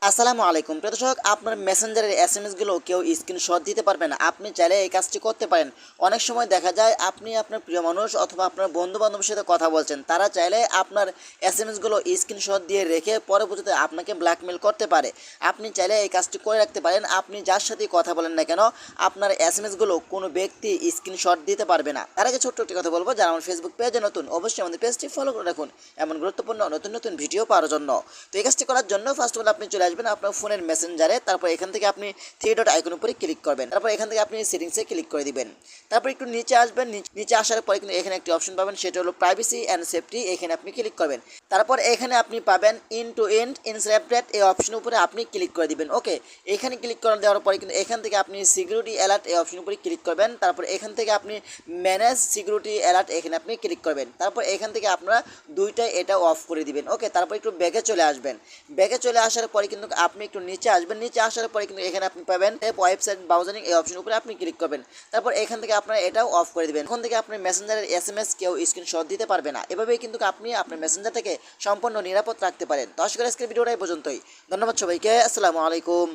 আসসালামু আলাইকুম প্রিয় দর্শক, আপনার মেসেঞ্জারের এসএমএসগুলো কেউ স্ক্রিনশট দিতে পারবে না। আপনি চাইলে এই কাজটি করতে পারেন। অনেক সময় দেখা যায় আপনি আপনার প্রিয় মানুষ অথবা আপনার বন্ধু বান্ধবের সাথে কথা বলছেন, তারা চাইলে আপনার এসএমএসগুলো স্ক্রিনশট দিয়ে রেখে পরবর্তীতে আপনাকে ব্ল্যাকমেল করতে পারে। আপনি চাইলে এই কাজটি করে রাখতে পারেন। আপনি যার সাথেই কথা বলেন না কেন, আপনার এসএমএসগুলো কোনো ব্যক্তি স্ক্রিনশট দিতে পারবে না। তার আগে ছোট্ট একটি কথা বলবো, যারা আমার ফেসবুক পেজে নতুন, অবশ্যই আমাদের পেজটি ফলো করে রাখুন এমন গুরুত্বপূর্ণ নতুন নতুন ভিডিও পাওয়ার জন্য। তো এই কাজটি করার জন্য ফার্স্ট অফ অল আপনি চলে আসবেন আপনার ফোনের মেসেঞ্জারে। তারপর এখান থেকে আপনি থ্রি ডট আইকন উপরে ক্লিক করবেন। তারপর এখান থেকে আপনি সেটিংসে ক্লিক করে দিবেন। তারপর একটু নিচে আসবেন। নিচে আসার পরে কিন্তু এখানে একটি অপশন পাবেন, সেটা হলো প্রাইভেসি অ্যান্ড সেফটি। এখানে আপনি ক্লিক করবেন। তারপর এখানে আপনি পাবেন ইন টু এন্ড ইনক্রিপ্টেড, এই অপশন উপরে আপনি ক্লিক করে দিবেন। ওকে, এখানে ক্লিক করে দেওয়ার পরে কিন্তু এখান থেকে আপনি সিকিউরিটি অ্যালার্ট এই অপশন উপরে ক্লিক করবেন। তারপর এখান থেকে আপনি ম্যানেজ সিকিউরিটি অ্যালার্ট এখানে আপনি ক্লিক করবেন। তারপর এখান থেকে আপনারা দুইটাই এটা অফ করে দিবেন। ওকে, তারপর একটু ব্যাগে চলে আসবেন। ব্যাগে চলে আসার পরে কিন্তু আপনি একটু নিচে আসবেন। নিচে আসার পরে কিন্তু এখানে আপনি পাবেন ওয়েবসাইট ব্রাউজিং, এই অপশন উপরে আপনি ক্লিক করবেন। তারপর এখান থেকে আপনারা এটাও অফ করে দিবেন। এখন থেকে আপনার মেসেঞ্জারের এসএমএস কেউ স্ক্রিনশট দিতে পারবে না। এভাবেই কিন্তু আপনি আপনার মেসেঞ্জার থেকে সম্পূর্ণ নিরাপদ রাখতে পারেন। তো আশা করি আজকের ভিডিওটা এই পর্যন্তই। ধন্যবাদ সবাইকে। আসসালামু আলাইকুম।